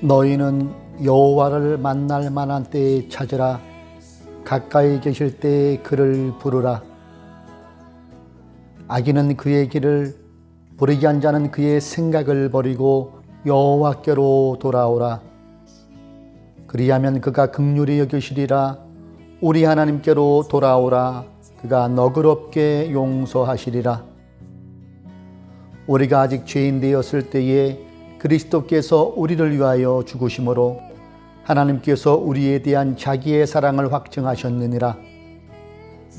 너희는 여호와를 만날 만한 때에 찾으라. 가까이 계실 때에 그를 부르라. 악인은 그의 길을, 불의한 자는 그의 생각을 버리고 여호와께로 돌아오라. 그리하면 그가 긍휼히 여기시리라. 우리 하나님께로 돌아오라. 그가 너그럽게 용서하시리라. 우리가 아직 죄인 되었을 때에 그리스도께서 우리를 위하여 죽으심으로 하나님께서 우리에 대한 자기의 사랑을 확증하셨느니라.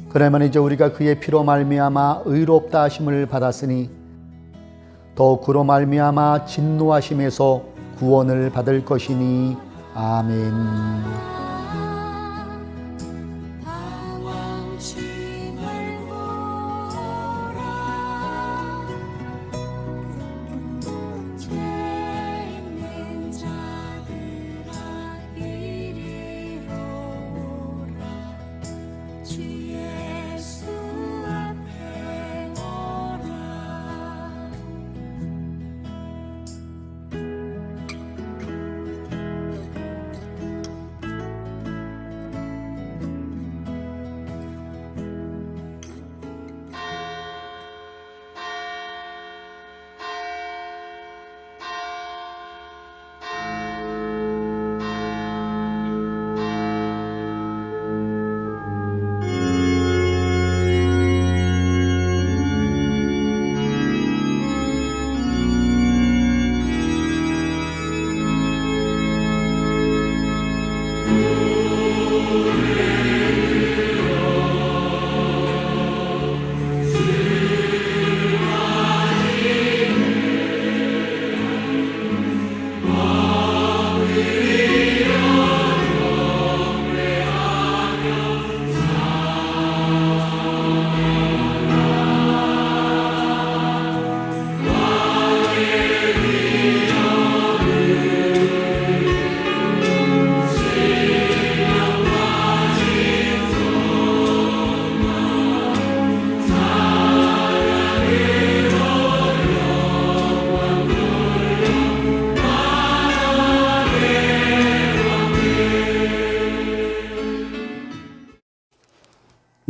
그러면 이제 우리가 그의 피로 말미암아 의롭다 하심을 받았으니 더욱 그로 말미암아 진노하심에서 구원을 받을 것이니. 아멘.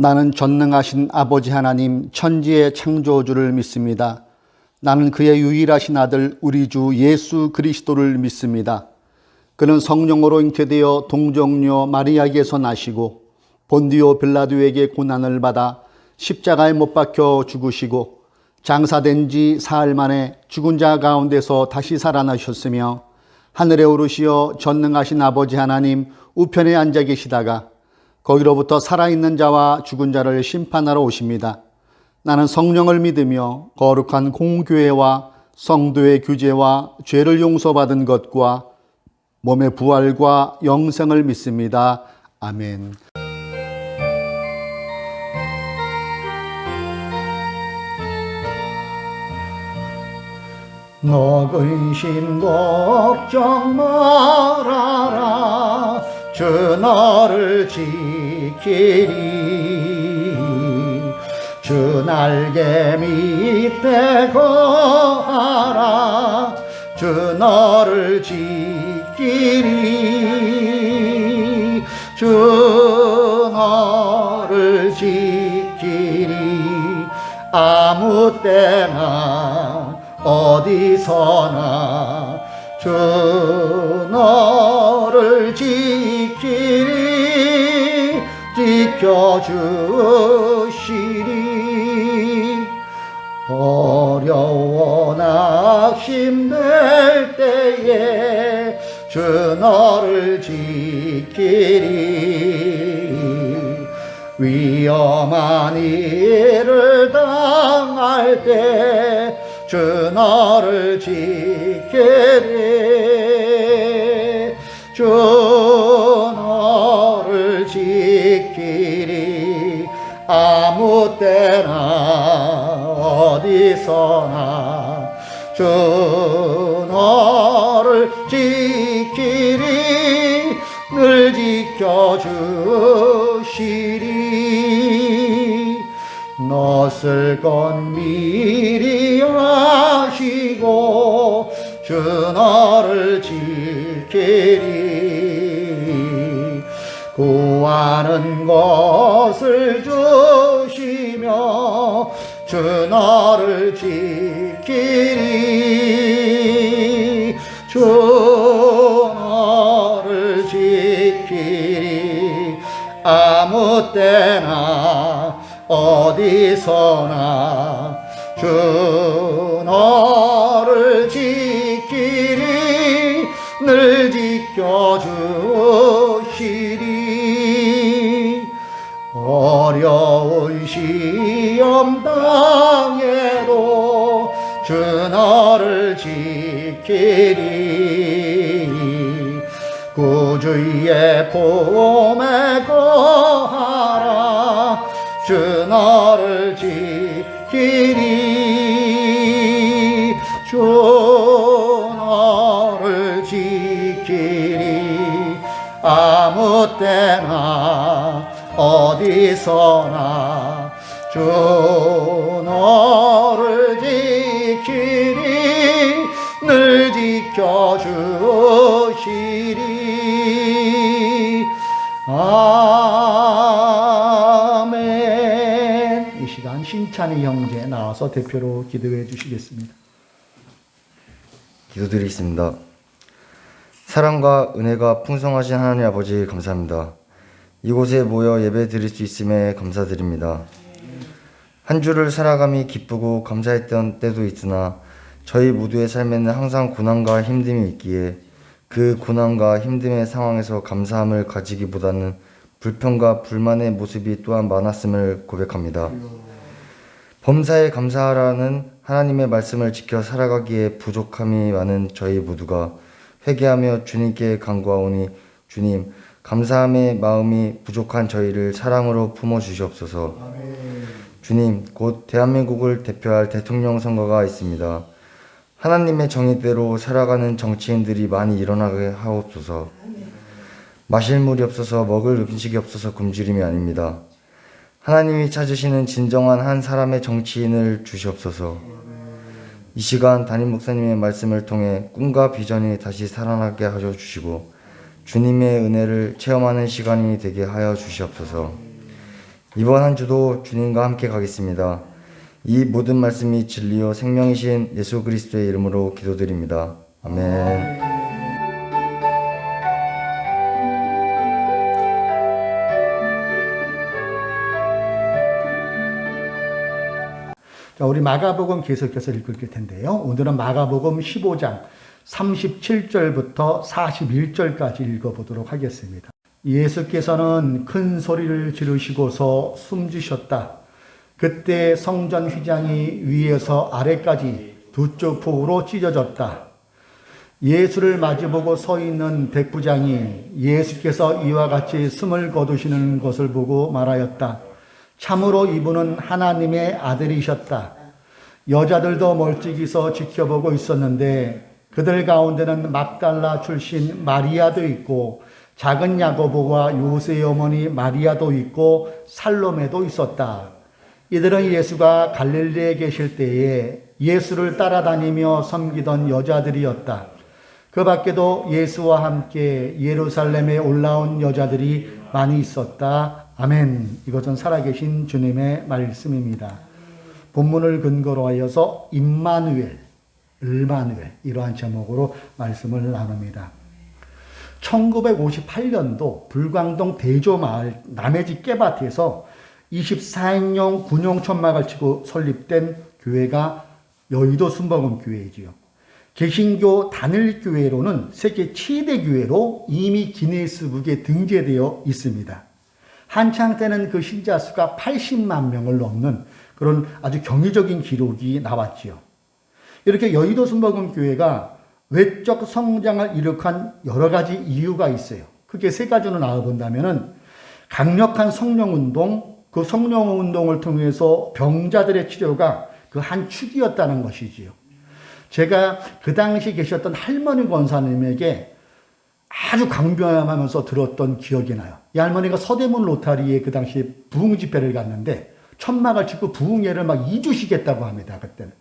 나는 전능하신 아버지 하나님 천지의 창조주를 믿습니다. 나는 그의 유일하신 아들 우리 주 예수 그리스도를 믿습니다. 그는 성령으로 잉태되어 동정녀 마리아에게서 나시고 본디오 빌라도에게 고난을 받아 십자가에 못 박혀 죽으시고 장사된 지 사흘 만에 죽은 자 가운데서 다시 살아나셨으며 하늘에 오르시어 전능하신 아버지 하나님 우편에 앉아 계시다가 거기로부터 살아있는 자와 죽은 자를 심판하러 오십니다. 나는 성령을 믿으며 거룩한 공교회와 성도의 규제와 죄를 용서받은 것과 몸의 부활과 영생을 믿습니다. 아멘. 너 근심 걱정 말아라. 주 너를 지키리. 주 날개 밑에 거하라. 주 너를 지키리. 주 너를 지키리. 아무 때나 어디서나 주 너를 지키리. 지켜주시리. 어려워 낙심될 때에 주 너를 지키리. 위험한 일을 당할 때 주 너를 지키리. 주 너를 지키리. 아무 때나 어디서나 주 너를 지키리. 늘 지켜주시리. 너 쓸 건 미리 아시고 주 너를 지키리. 지키리. 구하는 것을 주시며 주 너를 지키리. 주 너를 지키리. 아무 때나 어디서나 주 너를 지키리. 늘 지켜주시리. 어려운 시험 당해도 주 너를 지키리. 구주의 품에 거하라. 주 너를 지키리. 주 너를 지키리. 아무 때나 어디서나 주 너를 지키리. 늘 지켜주시리. 아멘. 이 시간 신찬이 형제 나와서 대표로 기도해 주시겠습니다. 기도드리겠습니다. 사랑과 은혜가 풍성하신 하나님 아버지 감사합니다. 이곳에 모여 예배 드릴 수 있음에 감사드립니다. 한 주를 살아감이 기쁘고 감사했던 때도 있으나 저희 모두의 삶에는 항상 고난과 힘듦이 있기에 그 고난과 힘듦의 상황에서 감사함을 가지기보다는 불평과 불만의 모습이 또한 많았음을 고백합니다. 범사에 감사하라는 하나님의 말씀을 지켜 살아가기에 부족함이 많은 저희 모두가 회개하며 주님께 간구하오니 주님, 감사함의 마음이 부족한 저희를 사랑으로 품어주시옵소서. 주님, 곧 대한민국을 대표할 대통령 선거가 있습니다. 하나님의 정의대로 살아가는 정치인들이 많이 일어나게 하옵소서. 마실 물이 없어서 먹을 음식이 없어서 굶주림이 아닙니다. 하나님이 찾으시는 진정한 한 사람의 정치인을 주시옵소서. 이 시간 담임 목사님의 말씀을 통해 꿈과 비전이 다시 살아나게 하여 주시고 주님의 은혜를 체험하는 시간이 되게 하여 주시옵소서. 이번 한 주도 주님과 함께 가겠습니다. 이 모든 말씀이 진리요 생명이신 예수 그리스도의 이름으로 기도드립니다. 아멘. 자, 우리 마가복음 계속해서 읽을 텐데요. 오늘은 마가복음 15장 37절부터 41절까지 읽어보도록 하겠습니다. 예수께서는 큰 소리를 지르시고서 숨지셨다. 그때 성전 휘장이 위에서 아래까지 두 쪽 폭으로 찢어졌다. 예수를 마주보고 서 있는 백부장이 예수께서 이와 같이 숨을 거두시는 것을 보고 말하였다. 참으로 이분은 하나님의 아들이셨다. 여자들도 멀찍이서 지켜보고 있었는데 그들 가운데는 막달라 출신 마리아도 있고 작은 야고보와 요새의 어머니 마리아도 있고 살로메도 있었다. 이들은 예수가 갈릴리에 계실 때에 예수를 따라다니며 섬기던 여자들이었다. 그 밖에도 예수와 함께 예루살렘에 올라온 여자들이 많이 있었다. 아멘. 이것은 살아계신 주님의 말씀입니다. 본문을 근거로 하여서 임마누엘, 을마누엘 이러한 제목으로 말씀을 나눕니다. 1958년도 불광동 대조마을 남해지 깨밭에서 24인용 군용 천막을 치고 설립된 교회가 여의도 순복음 교회이지요. 개신교 단일교회로는 세계 최대 교회로 이미 기네스북에 등재되어 있습니다. 한창 때는 그 신자 수가 80만 명을 넘는 그런 아주 경이적인 기록이 나왔지요. 이렇게 여의도 순복음 교회가 외적 성장을 이룩한 여러 가지 이유가 있어요. 크게 세 가지로 나눠본다면은 강력한 성령운동, 그 성령운동을 통해서 병자들의 치료가 그 한 축이었다는 것이지요. 제가 그 당시 계셨던 할머니 권사님에게 아주 강변하면서 들었던 기억이 나요. 이 할머니가 서대문 로타리에 그 당시에 부흥 집회를 갔는데 천막을 짓고 부흥회를 막 2주 쉬겠다고 합니다. 그때는.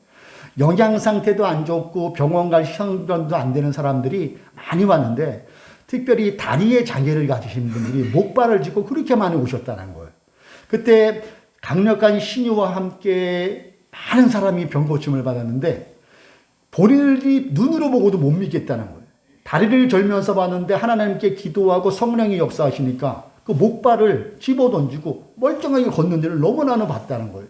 영양 상태도 안 좋고 병원 갈 형편도 안 되는 사람들이 많이 왔는데 특별히 다리에 장애를 가지신 분들이 목발을 짚고 그렇게 많이 오셨다는 거예요. 그때 강력한 신유와 함께 많은 사람이 병고침을 받았는데 본인이 눈으로 보고도 못 믿겠다는 거예요. 다리를 절면서 봤는데 하나님께 기도하고 성령이 역사하시니까 그 목발을 집어던지고 멀쩡하게 걷는 데를 너무나 봤다는 거예요.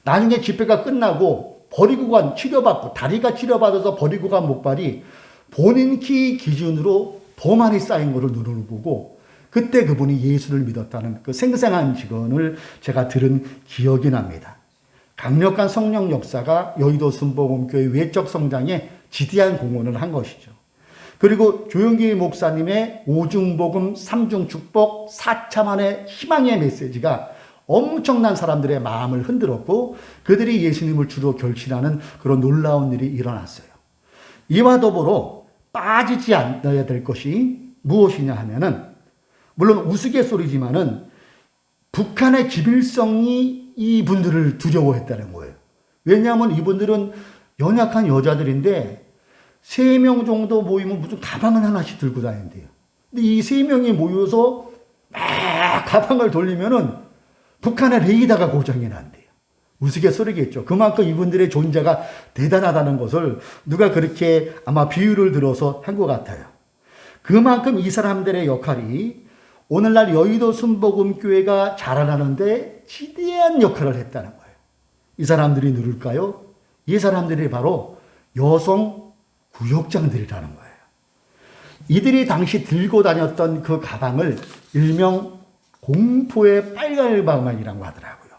나중에 집회가 끝나고 버리고 간 치료받고 다리가 치료받아서 버리고 간 목발이 본인 키 기준으로 더 많이 쌓인 것을 눈으로 보고 그때 그분이 예수를 믿었다는 그 생생한 증언을 제가 들은 기억이 납니다. 강력한 성령 역사가 여의도 순복음교회 외적 성장에 지대한 공헌을 한 것이죠. 그리고 조용기 목사님의 오중복음, 삼중축복, 4차만의 희망의 메시지가 엄청난 사람들의 마음을 흔들었고 그들이 예수님을 주로 결신하는 그런 놀라운 일이 일어났어요. 이와 더불어 빠지지 않아야 될 것이 무엇이냐 하면은 물론 우스갯소리지만은 북한의 기빌성이 이분들을 두려워했다는 거예요. 왜냐하면 이분들은 연약한 여자들인데 3명 정도 모이면 무슨 가방을 하나씩 들고 다닌대요. 근데 이 3명이 모여서 막 가방을 돌리면은 북한의 레이더가 고장이 난대요. 우스갯소리겠죠. 그만큼 이분들의 존재가 대단하다는 것을 누가 그렇게 아마 비유를 들어서 한 것 같아요. 그만큼 이 사람들의 역할이 오늘날 여의도 순복음교회가 자라나는데 지대한 역할을 했다는 거예요. 이 사람들이 누굴까요? 이 사람들이 바로 여성 구역장들이라는 거예요. 이들이 당시 들고 다녔던 그 가방을 일명 공포의 빨간 가방이라고 하더라고요.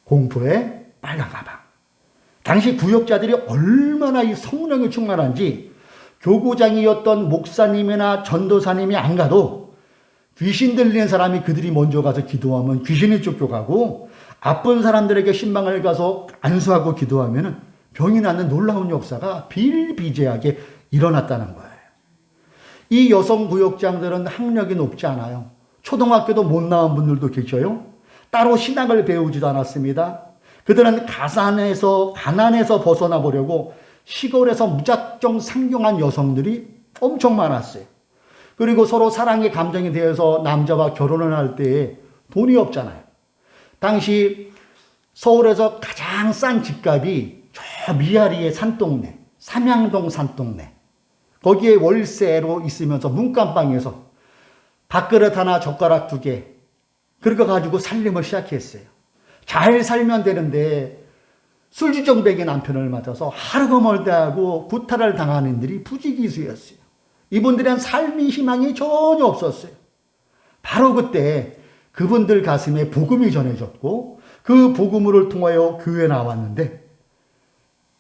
공포의 빨간 가방. 당시 구역자들이 얼마나 이 성령이 충만한지 교구장이었던 목사님이나 전도사님이 안 가도 귀신 들리는 사람이 그들이 먼저 가서 기도하면 귀신이 쫓겨가고 아픈 사람들에게 신방을 가서 안수하고 기도하면 병이 낫는 놀라운 역사가 비일비재하게 일어났다는 거예요. 이 여성 구역장들은 학력이 높지 않아요. 초등학교도 못 나온 분들도 계셔요. 따로 신학을 배우지도 않았습니다. 그들은 가난에서 벗어나 보려고 시골에서 무작정 상경한 여성들이 엄청 많았어요. 그리고 서로 사랑의 감정이 되어서 남자와 결혼을 할 때에 돈이 없잖아요. 당시 서울에서 가장 싼 집값이 저 미아리의 산동네, 삼양동 산동네. 거기에 월세로 있으면서 문간방에서 밥그릇 하나 젓가락 2개 그렇게 가지고 살림을 시작했어요. 잘 살면 되는데 술주정뱅이 남편을 맞아서 하루가 멀다 하고 구타를 당하는 일이 부지기수였어요. 이분들은 삶의 희망이 전혀 없었어요. 바로 그때 그분들 가슴에 복음이 전해졌고 그 복음을 통하여 교회에 나왔는데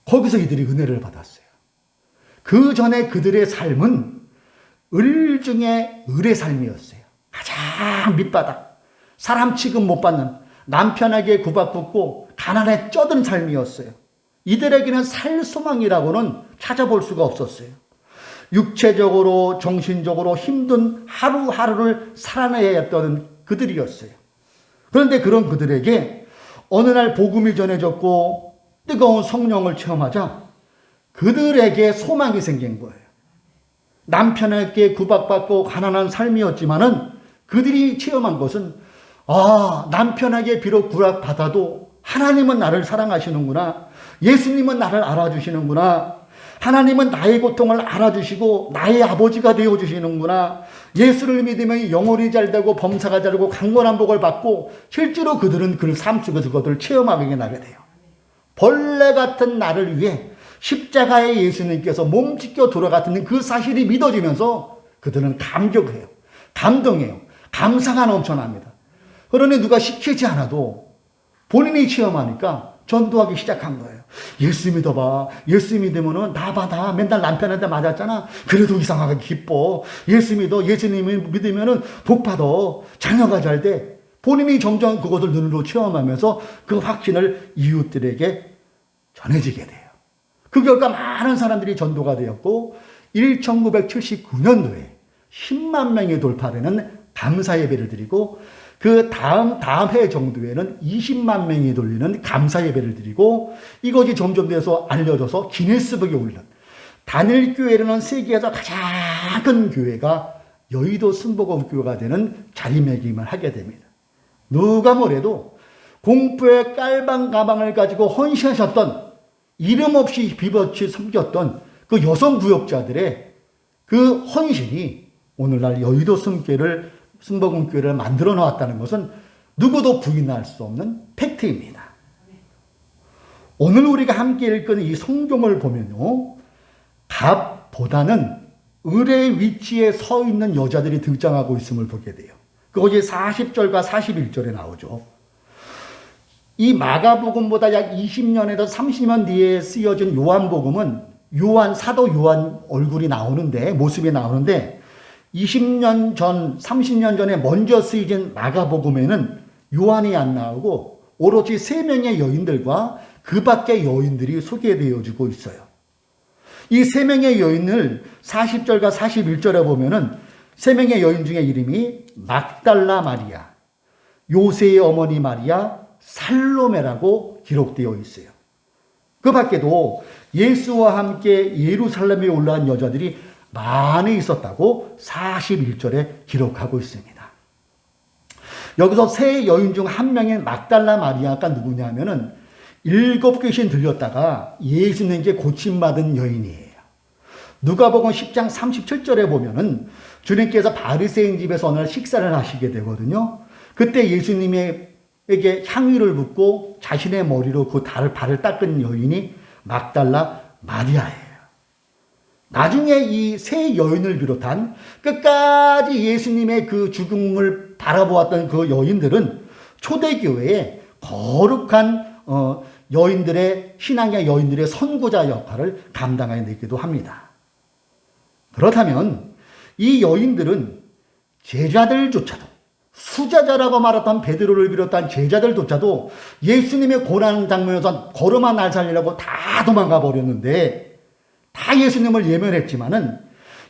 거기서 이들이 은혜를 받았어요. 그 전에 그들의 삶은 을 중에 을의 삶이었어요. 가장 밑바닥, 사람 취급 못 받는 남편에게 구박받고 가난에 쩌든 삶이었어요. 이들에게는 살 소망이라고는 찾아볼 수가 없었어요. 육체적으로 정신적으로 힘든 하루하루를 살아내야 했던 그들이었어요. 그런데 그런 그들에게 어느 날 복음이 전해졌고 뜨거운 성령을 체험하자 그들에게 소망이 생긴 거예요. 남편에게 구박받고 가난한 삶이었지만은 그들이 체험한 것은 남편에게 비록 구박받아도 하나님은 나를 사랑하시는구나. 예수님은 나를 알아주시는구나. 하나님은 나의 고통을 알아주시고 나의 아버지가 되어주시는구나. 예수를 믿으면 영혼이 잘되고 범사가 잘되고 강건한 복을 받고 실제로 그들은 그 삶 속에서 그것을 체험하게 나게 돼요. 벌레 같은 나를 위해 십자가의 예수님께서 몸 찢겨 돌아갔다는 그 사실이 믿어지면서 그들은 감격해요. 감동해요. 감사가 넘쳐납니다. 그러니 누가 시키지 않아도 본인이 체험하니까 전도하기 시작한 거예요. 예수 믿어봐. 예수 믿으면은 나 맨날 남편한테 맞았잖아. 그래도 이상하게 기뻐. 예수 믿어. 예수님을 믿으면은 복 받아. 자녀가 잘 돼. 본인이 점점 그것을 눈으로 체험하면서 그 확신을 이웃들에게 전해지게 돼요. 그 결과 많은 사람들이 전도가 되었고 1979년도에 10만 명이 돌파되는 감사 예배를 드리고 그 다음 해 정도에는 20만 명이 돌리는 감사 예배를 드리고 이것이 점점 돼서 알려져서 기네스북에 올른 단일교회라는 세계에서 가장 큰 교회가 여의도 순복음교회가 되는 자리매김을 하게 됩니다. 누가 뭐래도 공포의 깔방 가방을 가지고 헌신하셨던 이름 없이 비버치 섬겼던 그 여성 구역자들의 그 헌신이 오늘날 여의도 순복음교회를 만들어 놓았다는 것은 누구도 부인할 수 없는 팩트입니다. 오늘 우리가 함께 읽은 이 성경을 보면요, 갑보다는 을의 위치에 서 있는 여자들이 등장하고 있음을 보게 돼요. 그것이 40절과 41절에 나오죠. 이 마가복음보다 약 20년에서 30년 뒤에 쓰여진 요한복음은 사도 요한 얼굴이 나오는데, 모습이 나오는데 20년 전, 30년 전에 먼저 쓰여진 마가복음에는 요한이 안 나오고 오로지 3명의 여인들과 그 밖의 여인들이 소개되어지고 있어요. 이 3명의 여인을 40절과 41절에 보면은 3명의 여인 중에 이름이 막달라 마리아, 요새의 어머니 마리아, 살로메라고 기록되어 있어요. 그 밖에도 예수와 함께 예루살렘에 올라간 여자들이 많이 있었다고 41절에 기록하고 있습니다. 여기서 3 여인 중 한 명인 막달라 마리아가 누구냐면은 7귀신 들렸다가 예수님께 고침받은 여인이에요. 누가복음 10장 37절에 보면은 주님께서 바리새인 집에서 어느 날 식사를 하시게 되거든요. 그때 예수님에게 향유를 붓고 자신의 머리로 그 발을 닦은 여인이 막달라 마리아예요. 나중에 이 3 여인을 비롯한 끝까지 예수님의 그 죽음을 바라보았던 그 여인들은 초대교회의 거룩한 여인들의 신앙의 여인들의 선구자 역할을 감당해내기도 합니다. 그렇다면 이 여인들은 제자들조차도, 수자자라고 말했던 베드로를 비롯한 제자들조차도 예수님의 고난 장면에서 걸음아 날 살리라고 다 도망가 버렸는데, 다 예수님을 예면했지만은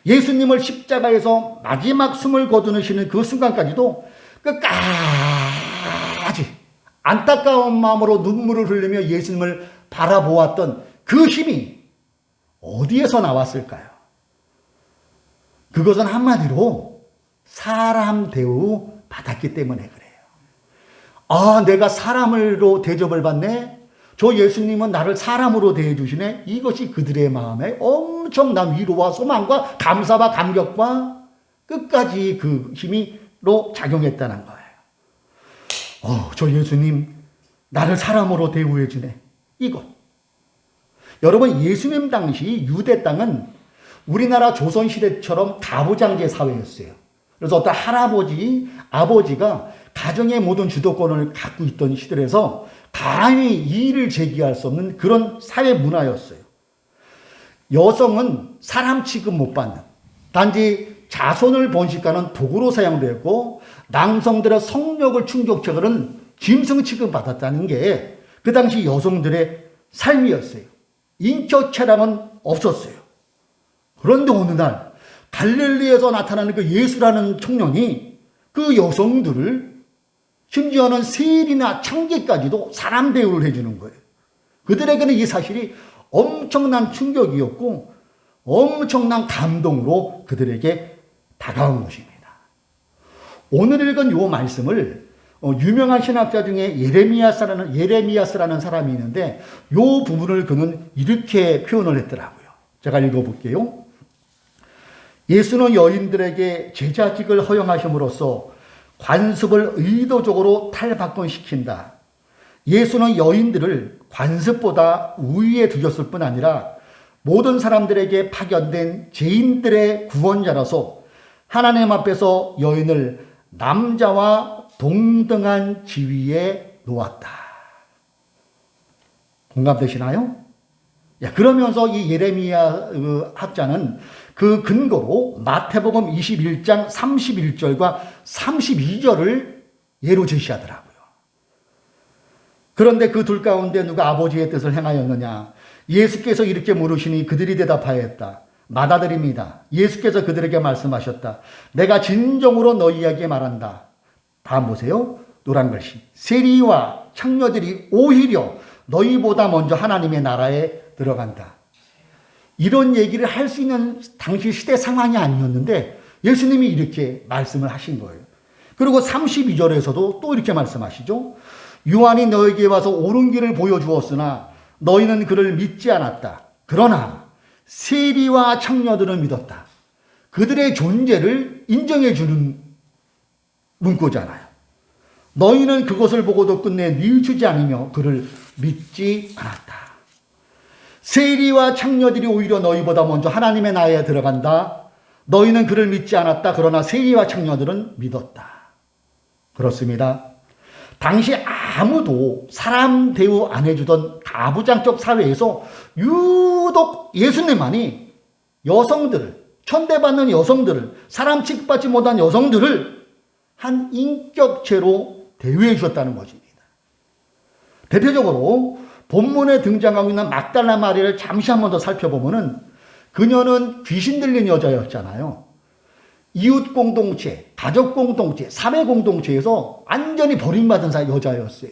예수님을 십자가에서 마지막 숨을 거두시는 그 순간까지도 끝까지 안타까운 마음으로 눈물을 흘리며 예수님을 바라보았던 그 힘이 어디에서 나왔을까요? 그것은 한마디로 사람 대우 받았기 때문에 그래요. 아, 내가 사람으로 대접을 받네? 저 예수님은 나를 사람으로 대해주시네? 이것이 그들의 마음에 엄청난 위로와 소망과 감사와 감격과 끝까지 그 힘으로 작용했다는 거예요. 저 예수님 나를 사람으로 대우해주네. 이것. 여러분, 예수님 당시 유대 땅은 우리나라 조선시대처럼 가부장제 사회였어요. 그래서 어떤 할아버지, 아버지가 가정의 모든 주도권을 갖고 있던 시대에서 감히 이의를 제기할 수 없는 그런 사회 문화였어요. 여성은 사람 취급 못 받는, 단지 자손을 번식하는 도구로 사용되었고, 남성들의 성욕을 충족하는 짐승 취급받았다는 게 그 당시 여성들의 삶이었어요. 인격체랑은 없었어요. 그런데 어느 날 갈릴리에서 나타나는 그 예수라는 청년이 그 여성들을, 심지어는 세리나 창기까지도 사람 대우를 해주는 거예요. 그들에게는 이 사실이 엄청난 충격이었고 엄청난 감동으로 그들에게 다가온 것입니다. 오늘 읽은 이 말씀을 유명한 신학자 중에 예레미야스라는 사람이 있는데 이 부분을 그는 이렇게 표현을 했더라고요. 제가 읽어볼게요. 예수는 여인들에게 제자직을 허용하심으로써 관습을 의도적으로 탈바꿈시킨다. 예수는 여인들을 관습보다 우위에 두셨을 뿐 아니라 모든 사람들에게 파견된 죄인들의 구원자라서 하나님 앞에서 여인을 남자와 동등한 지위에 놓았다. 공감되시나요? 그러면서 이 예레미야 학자는 그 근거로 마태복음 21장 31절과 32절을 예로 제시하더라고요. 그런데 그 둘 가운데 누가 아버지의 뜻을 행하였느냐? 예수께서 이렇게 물으시니 그들이 대답하였다. 맏아들입니다. 예수께서 그들에게 말씀하셨다. 내가 진정으로 너희에게 말한다. 다음 보세요. 노란 글씨. 세리와 창녀들이 오히려 너희보다 먼저 하나님의 나라에 들어간다. 이런 얘기를 할 수 있는 당시 시대 상황이 아니었는데 예수님이 이렇게 말씀을 하신 거예요. 그리고 32절에서도 또 이렇게 말씀하시죠. 요한이 너에게 와서 옳은 길을 보여주었으나 너희는 그를 믿지 않았다. 그러나 세리와 창녀들은 믿었다. 그들의 존재를 인정해 주는 문구잖아요. 너희는 그것을 보고도 끝내 뉘우치지 않으며 그를 믿지 않았다. 세리와 창녀들이 오히려 너희보다 먼저 하나님의 나라에 들어간다. 너희는 그를 믿지 않았다. 그러나 세리와 창녀들은 믿었다. 그렇습니다. 당시 아무도 사람 대우 안 해주던 가부장적 사회에서 유독 예수님만이 여성들을, 천대받는 여성들을, 사람 취급받지 못한 여성들을 한 인격체로 대우해 주셨다는 것입니다. 대표적으로 본문에 등장하고 있는 막달라 마리아를 잠시 한 번 더 살펴보면은 그녀는 귀신 들린 여자였잖아요. 이웃 공동체, 가족 공동체, 사회 공동체에서 완전히 버림받은 여자였어요.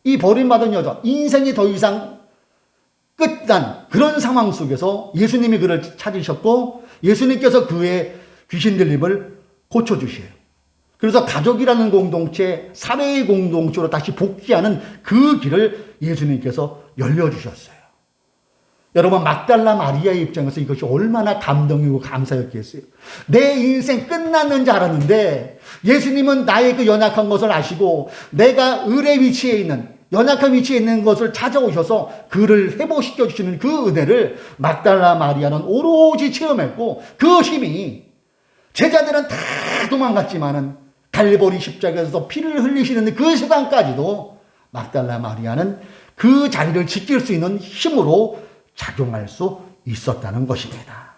이 버림받은 여자, 인생이 더 이상 끝난 그런 상황 속에서 예수님이 그를 찾으셨고 예수님께서 그의 귀신 들림을 고쳐주셔요. 그래서 가족이라는 공동체, 사회의 공동체로 다시 복귀하는 그 길을 예수님께서 열려주셨어요. 여러분, 막달라 마리아의 입장에서 이것이 얼마나 감동이고 감사였겠어요. 내 인생 끝났는 줄 알았는데 예수님은 나의 그 연약한 것을 아시고 내가 을의 위치에 있는, 연약한 위치에 있는 것을 찾아오셔서 그를 회복시켜 주시는 그 은혜를 막달라 마리아는 오로지 체험했고 그 힘이 제자들은 다 도망갔지만은 갈보리 십자가에서 피를 흘리시는 그 시간까지도 막달라 마리아는 그 자리를 지킬 수 있는 힘으로 작용할 수 있었다는 것입니다.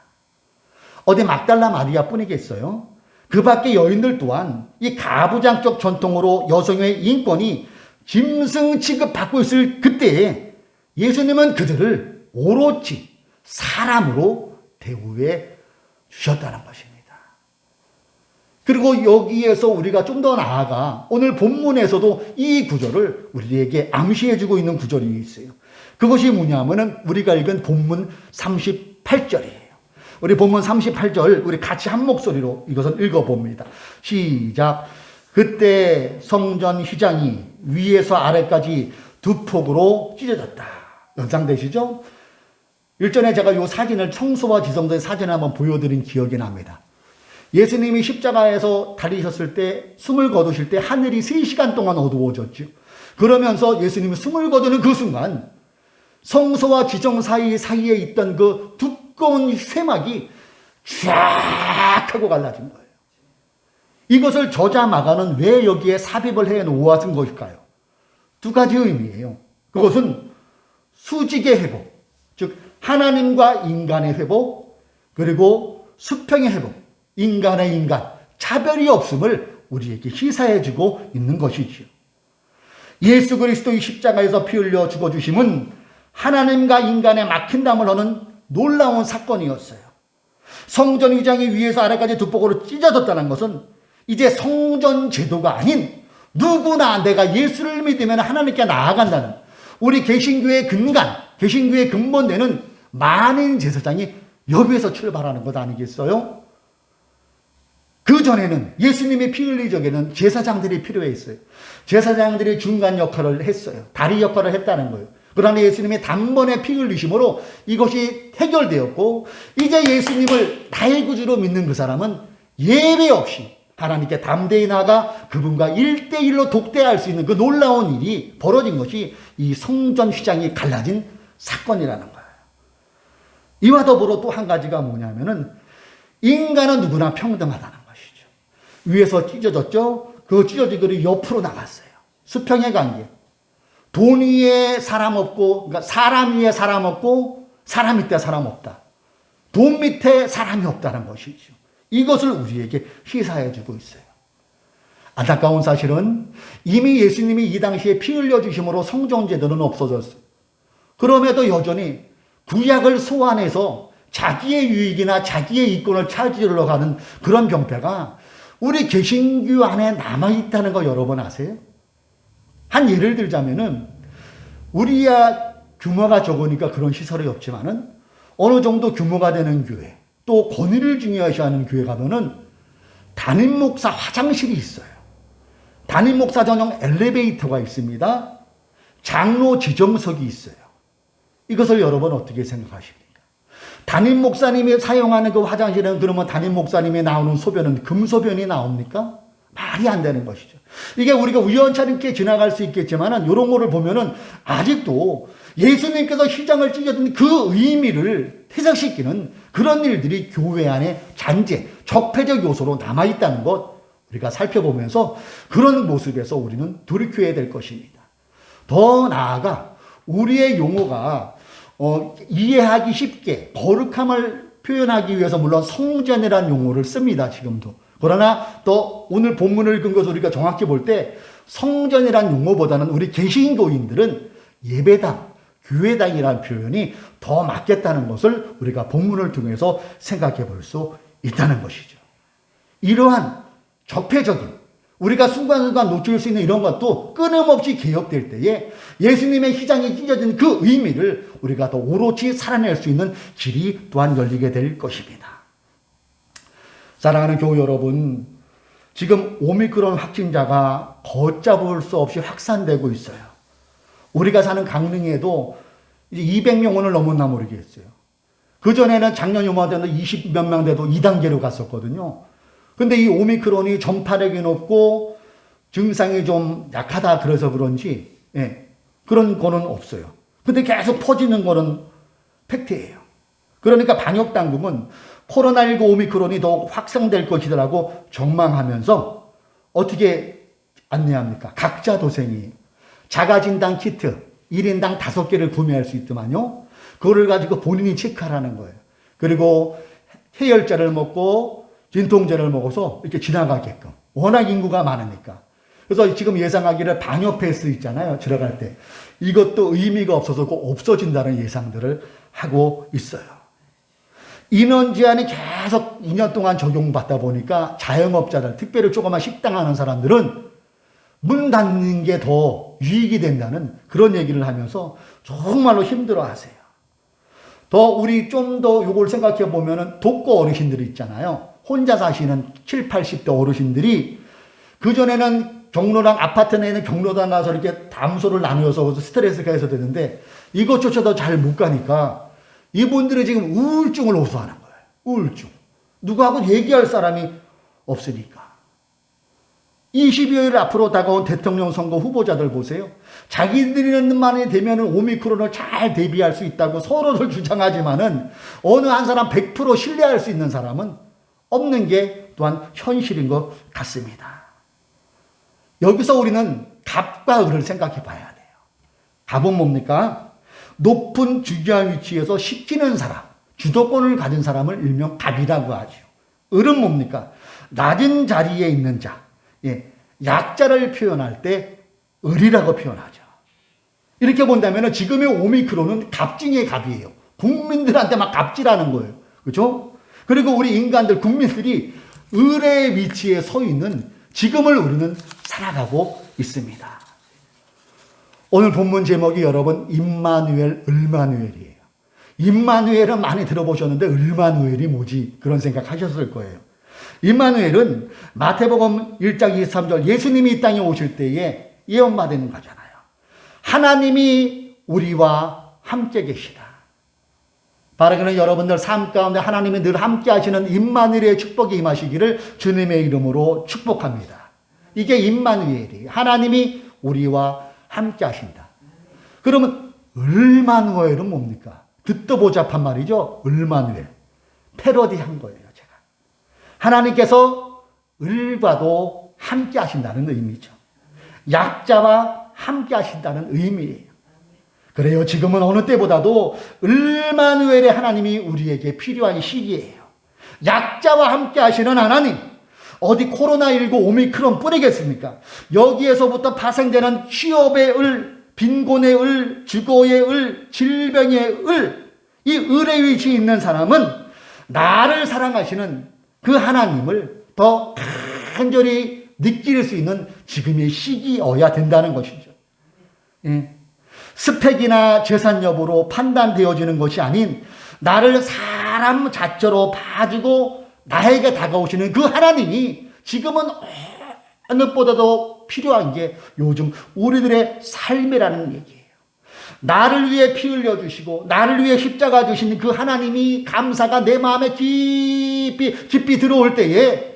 어디 막달라 마리아 뿐이겠어요? 그 밖에 여인들 또한 이 가부장적 전통으로 여성의 인권이 짐승 취급받고 있을 그때에 예수님은 그들을 오롯이 사람으로 대우해 주셨다는 것입니다. 그리고 여기에서 우리가 좀 더 나아가 오늘 본문에서도 이 구절을 우리에게 암시해주고 있는 구절이 있어요. 그것이 뭐냐면은 우리가 읽은 본문 38절이에요. 우리 본문 38절 우리 같이 한 목소리로 이것을 읽어봅니다. 시작. 그때 성전 휘장이 위에서 아래까지 두 폭으로 찢어졌다. 연상되시죠? 일전에 제가 이 사진을 성소와 지성소의 사진을 한번 보여드린 기억이 납니다. 예수님이 십자가에서 달리셨을 때 숨을 거두실 때 하늘이 3시간 동안 어두워졌죠. 그러면서 예수님이 숨을 거두는 그 순간 성소와 지정 사이에 있던 그 두꺼운 쇠막이 쫙 하고 갈라진 거예요. 이것을 저자 마가는 왜 여기에 삽입을 해 놓았은 것일까요? 두 가지 의미예요. 그것은 수직의 회복, 즉 하나님과 인간의 회복, 그리고 수평의 회복, 인간의 인간, 차별이 없음을 우리에게 시사해주고 있는 것이지요. 예수 그리스도의 십자가에서 피 흘려 죽어주심은 하나님과 인간의 막힌 담을 허는 놀라운 사건이었어요. 성전 휘장이 위에서 아래까지 두 폭으로 찢어졌다는 것은 이제 성전 제도가 아닌 누구나 내가 예수를 믿으면 하나님께 나아간다는, 우리 개신교의 근간, 개신교의 근본되는 만인 제사장이 여기에서 출발하는 것 아니겠어요? 그 전에는 예수님의 피 흘리 적에는 제사장들이 필요했어요. 제사장들이 중간 역할을 했어요. 다리 역할을 했다는 거예요. 그러나 예수님의 단번에 피 흘리심으로 이것이 해결되었고 이제 예수님을 나의 구주로 믿는 그 사람은 예배 없이 하나님께 담대히 나아가 그분과 1대1로 독대할 수 있는 그 놀라운 일이 벌어진 것이 이 성전 휘장이 갈라진 사건이라는 거예요. 이와 더불어 또 한 가지가 뭐냐면은 인간은 누구나 평등하다는 것이죠. 위에서 찢어졌죠. 그 찢어지들이 옆으로 나갔어요. 수평의 관계. 돈 위에 사람 없고, 그러니까 사람 위에 사람 없고 사람 밑에 사람 없다. 돈 밑에 사람이 없다는 것이죠. 이것을 우리에게 시사해주고 있어요. 안타까운 사실은 이미 예수님이 이 당시에 피 흘려주심으로 성전제도는 없어졌어요. 그럼에도 여전히 구약을 소환해서 자기의 유익이나 자기의 이권을 찾으러 가는 그런 병폐가 우리 개신교 안에 남아있다는 거 여러분 아세요? 한 예를 들자면은 우리야 규모가 적으니까 그런 시설이 없지만은 어느 정도 규모가 되는 교회, 또 권위를 중요시하는 교회 가면은 담임 목사 화장실이 있어요. 담임 목사 전용 엘리베이터가 있습니다. 장로 지정석이 있어요. 이것을 여러분 어떻게 생각하십니까? 담임 목사님이 사용하는 그 화장실은 그러면 담임 목사님이 나오는 소변은 금소변이 나옵니까? 말이 안 되는 것이죠. 이게 우리가 우연찮게 지나갈 수 있겠지만은 이런 거를 보면은 아직도 예수님께서 휘장을 찢어든 그 의미를 해석시키는 그런 일들이 교회 안에 잔재, 적폐적 요소로 남아있다는 것 우리가 살펴보면서 그런 모습에서 우리는 돌이켜야 될 것입니다. 더 나아가 우리의 용어가 이해하기 쉽게 거룩함을 표현하기 위해서 물론 성전이라는 용어를 씁니다. 지금도. 그러나 또 오늘 본문을 근거해서 우리가 정확히 볼 때 성전이라는 용어보다는 우리 개신교인들은 예배당, 교회당이라는 표현이 더 맞겠다는 것을 우리가 본문을 통해서 생각해 볼 수 있다는 것이죠. 이러한 적폐적인 우리가 순간순간 놓칠 수 있는 이런 것도 끊임없이 개혁될 때에 예수님의 휘장이 찢어진 그 의미를 우리가 더 오롯이 살아낼 수 있는 길이 또한 열리게 될 것입니다. 사랑하는 교우 여러분, 지금 오미크론 확진자가 걷잡을 수 없이 확산되고 있어요. 우리가 사는 강릉에도 이제 200명을 넘었나 모르겠어요. 그전에는 작년 요맘때는 20몇 명 돼도 2단계로 갔었거든요. 근데 이 오미크론이 전파력이 높고 증상이 좀 약하다 그래서 그런지 그런 거는 없어요. 근데 계속 퍼지는 거는 팩트예요. 그러니까 방역당국은 코로나19 오미크론이 더 확산될 것이라고 전망하면서 어떻게 안내합니까? 각자 도생이에요. 자가진단 키트 1인당 5개를 구매할 수 있더만요. 그거를 가지고 본인이 체크하라는 거예요. 그리고 해열제를 먹고 진통제를 먹어서 이렇게 지나가게끔. 워낙 인구가 많으니까. 그래서 지금 예상하기를 방역 패스 있잖아요. 들어갈 때. 이것도 의미가 없어서 없어진다는 예상들을 하고 있어요. 인원 제한이 계속 2년 동안 적용받다 보니까 자영업자들, 특별히 조그만 식당 하는 사람들은 문 닫는 게 더 유익이 된다는 그런 얘기를 하면서 정말로 힘들어 하세요. 더 우리 좀 더 이걸 생각해 보면은 독거 어르신들이 있잖아요. 혼자 사시는 7, 80대 어르신들이 그전에는 경로당, 아파트 내에 있는 경로당 가서 이렇게 담소를 나누어서 스트레스가 해소 되는데 이것조차도 잘 못 가니까 이분들이 지금 우울증을 호소하는 거예요. 우울증. 누구하고 얘기할 사람이 없으니까. 20여일 앞으로 다가온 대통령 선거 후보자들 보세요. 자기들만이 되면은 오미크론을 잘 대비할 수 있다고 서로들 주장하지만은 어느 한 사람 100% 신뢰할 수 있는 사람은 없는 게 또한 현실인 것 같습니다. 여기서 우리는 갑과 을을 생각해 봐야 돼요. 갑은 뭡니까? 높은 주기한 위치에서 시키는 사람, 주도권을 가진 사람을 일명 갑이라고 하죠. 을은 뭡니까? 낮은 자리에 있는 자, 약자를 표현할 때 을이라고 표현하죠. 이렇게 본다면 지금의 오미크론은 갑중의 갑이에요. 국민들한테 막 갑질하는 거예요. 그렇죠? 그리고 우리 인간들, 국민들이 을의 위치에 서 있는 지금을 우리는 살아가고 있습니다. 오늘 본문 제목이 여러분 임마누엘, 을마누엘이에요. 임마누엘은 많이 들어보셨는데 을마누엘이 뭐지? 그런 생각하셨을 거예요. 임마누엘은 마태복음 1장 23절 예수님이 이 땅에 오실 때에 예언받은 거잖아요. 하나님이 우리와 함께 계시다. 바라기는 여러분들 삶 가운데 하나님이 늘 함께 하시는 임마누엘의 축복이 임하시기를 주님의 이름으로 축복합니다. 이게 임마누엘이에요. 하나님이 우리와 함께 하신다. 그러면 을마누엘은 뭡니까? 듣도 보잡한 말이죠. 을마누엘. 패러디한 거예요, 제가. 하나님께서 을과도 함께 하신다는 의미죠. 약자와 함께 하신다는 의미예요. 그래요. 지금은 어느 때보다도 을마누엘의 하나님이 우리에게 필요한 시기예요. 약자와 함께 하시는 하나님. 어디 코로나19 오미크론 뿌리겠습니까? 여기에서부터 파생되는 취업의 을, 빈곤의 을, 주거의 을, 질병의 을. 이 을의 위치에 있는 사람은 나를 사랑하시는 그 하나님을 더 간절히 느낄 수 있는 지금의 시기여야 된다는 것이죠. 예. 스펙이나 재산 여부로 판단되어지는 것이 아닌 나를 사람 자체로 봐주고 나에게 다가오시는 그 하나님이 지금은 어느 것보다도 필요한 게 요즘 우리들의 삶이라는 얘기예요. 나를 위해 피 흘려주시고 나를 위해 십자가 주신 그 하나님이 감사가 내 마음에 깊이 들어올 때에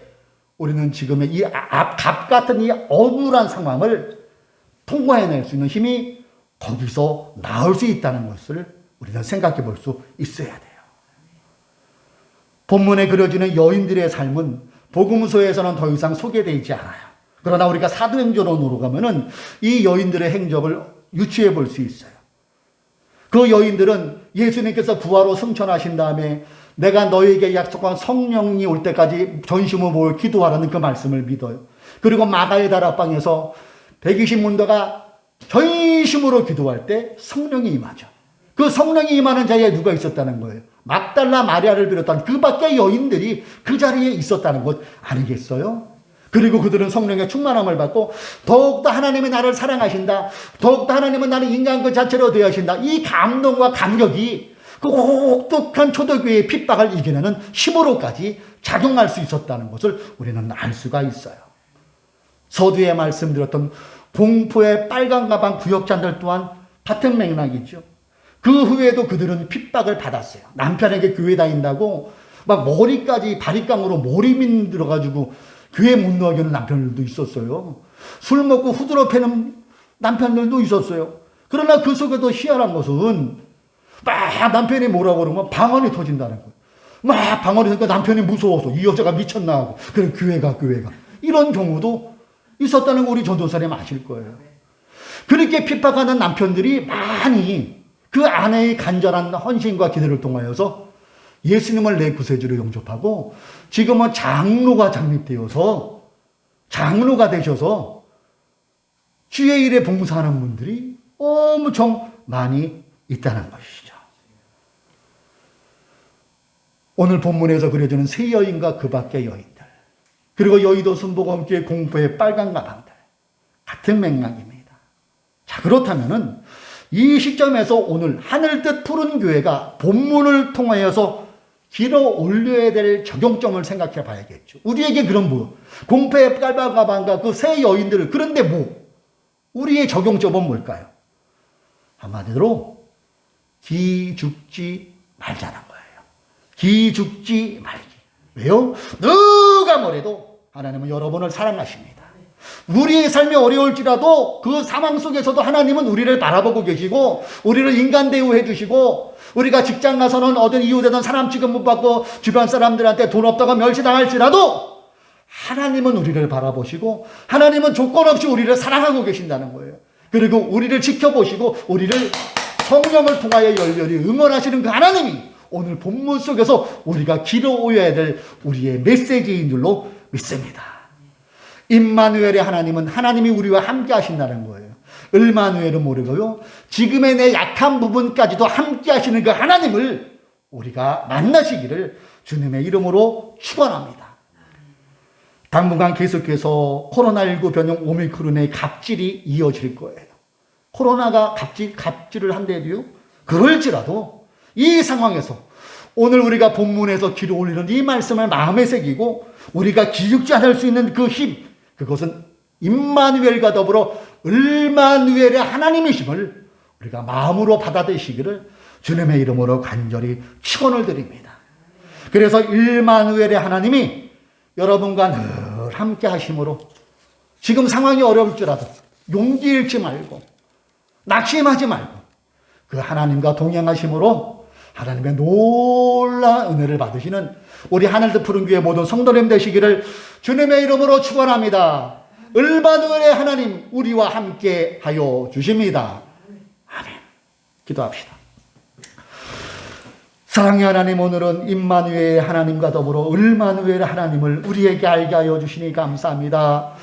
우리는 지금의 이 갑 같은 이 억울한 상황을 통과해낼 수 있는 힘이 거기서 나올 수 있다는 것을 우리는 생각해 볼 수 있어야 돼요. 본문에 그려지는 여인들의 삶은 복음서에서는 더 이상 소개되지 않아요. 그러나 우리가 사도행전으로 가면은 이 여인들의 행적을 유추해 볼 수 있어요. 그 여인들은 예수님께서 부활로 승천하신 다음에 내가 너에게 약속한 성령이 올 때까지 전심을 모여 기도하라는 그 말씀을 믿어요. 그리고 마가의 다락방에서 120문도가 전심으로 기도할 때 성령이 임하죠. 그 성령이 임하는 자리에 누가 있었다는 거예요? 막달라 마리아를 비롯한 그 밖의 여인들이 그 자리에 있었다는 것 아니겠어요? 그리고 그들은 성령의 충만함을 받고 더욱더 하나님이 나를 사랑하신다. 더욱더 하나님은 나를 인간 그 자체로 대하신다. 이 감동과 감격이 그 혹독한 초대교회의 핍박을 이겨내는 힘으로까지 작용할 수 있었다는 것을 우리는 알 수가 있어요. 서두에 말씀드렸던 공포의 빨간 가방 구역자들 또한 같은 맥락이죠. 그 후에도 그들은 핍박을 받았어요. 남편에게 교회 다닌다고 막 머리까지 바리깡으로 머리민 들어가지고 교회 못 나가는 남편들도 있었어요. 술 먹고 후드러 패는 남편들도 있었어요. 그러나 그 속에도 희한한 것은 막 남편이 뭐라고 그러면 방언이 터진다는 거예요. 막 방언이 터지니까 남편이 무서워서 이 여자가 미쳤나 하고 그래 교회가 이런 경우도 있었다는 거 우리 전도사님 아실 거예요. 그렇게 핍박하는 남편들이 많이 그 아내의 간절한 헌신과 기도를 통하여서 예수님을 내 구세주로 영접하고 지금은 장로가 장립되어서 장로가 되셔서 주의 일에 봉사하는 분들이 엄청 많이 있다는 것이죠. 오늘 본문에서 그려지는 세 여인과 그 밖의 여인들 그리고 여의도 순복음교회 공포의 빨간 가방들 같은 맥락입니다. 자 그렇다면은 이 시점에서 오늘 하늘뜻 푸른 교회가 본문을 통하여서 길어 올려야 될 적용점을 생각해 봐야겠죠. 우리에게 그런 공포의 빨간 가방과 그 세 여인들을 그런데 우리의 적용점은 뭘까요? 한마디로 기죽지 말자는 거예요. 기죽지 말기. 왜요? 누가 뭐래도 하나님은 여러분을 사랑하십니다. 우리의 삶이 어려울지라도 그 상황 속에서도 하나님은 우리를 바라보고 계시고 우리를 인간 대우해 주시고 우리가 직장 가서는 어떤 이유되든 사람 취급 못 받고 주변 사람들한테 돈 없다고 멸시당할지라도 하나님은 우리를 바라보시고 하나님은 조건 없이 우리를 사랑하고 계신다는 거예요. 그리고 우리를 지켜보시고 우리를 성령을 통하여 열렬히 응원하시는 그 하나님이 오늘 본문 속에서 우리가 길어오여야 될 우리의 메시지인 줄로 믿습니다. 임마누엘의 하나님은 하나님이 우리와 함께 하신다는 거예요. 을마누엘은 모르고요. 지금의 내 약한 부분까지도 함께 하시는 그 하나님을 우리가 만나시기를 주님의 이름으로 축원합니다. 당분간 계속해서 코로나19 변형 오미크론의 갑질이 이어질 거예요. 코로나가 갑질을 한대도요. 그럴지라도 이 상황에서 오늘 우리가 본문에서 기로 올리는 이 말씀을 마음에 새기고 우리가 기죽지 않을 수 있는 그 힘, 그것은 임마누엘과 더불어 을마누엘의 하나님이심을 우리가 마음으로 받아들이시기를 주님의 이름으로 간절히 축원을 드립니다. 그래서 임마누엘의 하나님이 여러분과 늘 함께 하심으로 지금 상황이 어려울지라도 용기 잃지 말고 낙심하지 말고 그 하나님과 동행하심으로 하나님의 놀라운 은혜를 받으시는 우리 하늘도 푸른 교회 모든 성도님 되시기를 주님의 이름으로 축원합니다. 을마누엘의 하나님 우리와 함께 하여 주십니다. 아멘. 기도합시다. 사랑의 하나님, 오늘은 임마누엘의 하나님과 더불어 을마누엘의 하나님을 우리에게 알게 하여 주시니 감사합니다.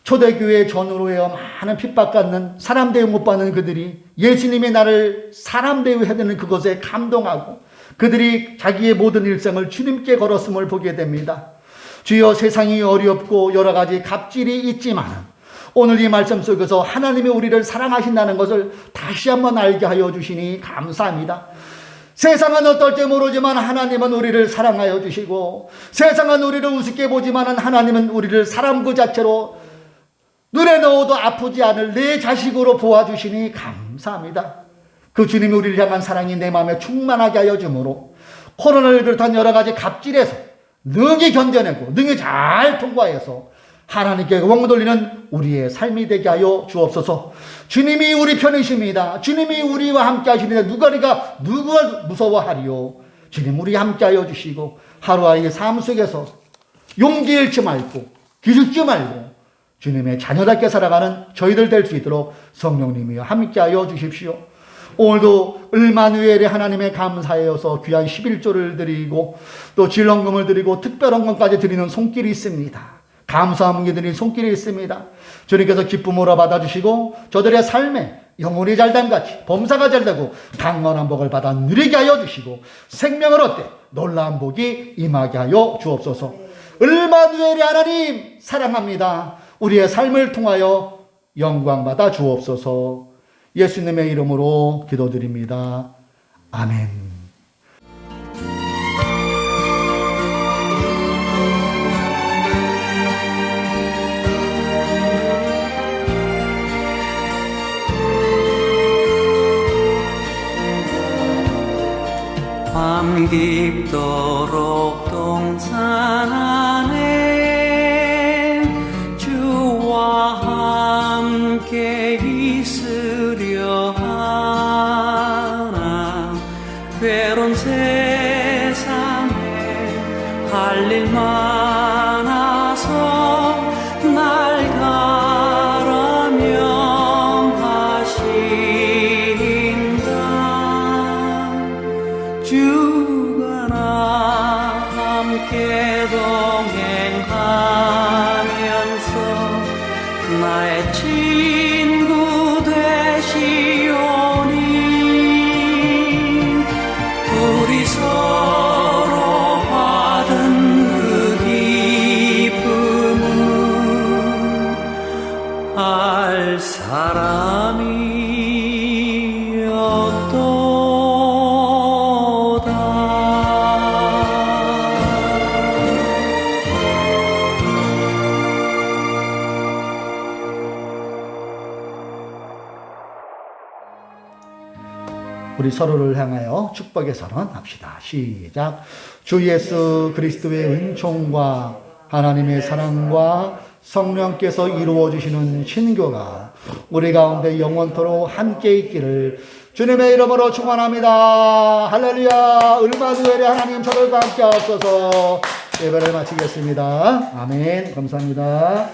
초대교회 전후로에 많은 핍박받는 사람 대우 못 받는 그들이 예수님이 나를 사람 대우해야 되는 그것에 감동하고 그들이 자기의 모든 일생을 주님께 걸었음을 보게 됩니다. 주여, 세상이 어렵고 여러 가지 갑질이 있지만 오늘 이 말씀 속에서 하나님이 우리를 사랑하신다는 것을 다시 한번 알게 하여 주시니 감사합니다. 세상은 어떨지 모르지만 하나님은 우리를 사랑하여 주시고, 세상은 우리를 우습게 보지만 하나님은 우리를 사람 그 자체로 눈에 넣어도 아프지 않을 내 자식으로 보아주시니 감사합니다. 그 주님이 우리를 향한 사랑이 내 마음에 충만하게 하여 주므로 코로나를 비롯한 여러 가지 갑질에서 능히 견뎌내고 능히 잘 통과해서 하나님께 영광 돌리는 우리의 삶이 되게 하여 주옵소서. 주님이 우리 편이십니다. 주님이 우리와 함께 하시는데 누가 누구를 무서워하리요. 주님 우리 함께 하여 주시고 하루하루의 삶 속에서 용기 잃지 말고 기죽지 말고 주님의 자녀답게 살아가는 저희들 될 수 있도록 성령님이여 함께 하여 주십시오. 오늘도 을만우엘의 하나님의 감사하여서 귀한 11조를 드리고 또 진헌금을 드리고 특별헌금까지 드리는 손길이 있습니다. 감사함을 드리는 손길이 있습니다. 주님께서 기쁨으로 받아주시고 저들의 삶에 영혼이 잘됨같이 범사가 잘되고 강건한 복을 받아 누리게 하여 주시고 생명을 얻되 놀라운 복이 임하게 하여 주옵소서. 을만우엘의 하나님 사랑합니다. 우리의 삶을 통하여 영광 받아 주옵소서. 예수님의 이름으로 기도드립니다. 아멘. 밤 깊도록 동산 안에 주와 함께 있으려 하나 괴로운 세상에 할 일 많아서 날 가라명하신다. 주가 나 함께 동행하면서 나의 친구 되시오니 우리 서로 받은 그 기쁨은 알 사람이 우리 서로를 향하여 축복의 선언합시다. 시작. 주 예수 그리스도의 은총과 하나님의 사랑과 성령께서 이루어 주시는 신교가 우리 가운데 영원토록 함께 있기를 주님의 이름으로 축원합니다. 할렐루야. 을만우엘의 하나님 저들과 함께 하옵소서. 예배를 마치겠습니다. 아멘. 감사합니다.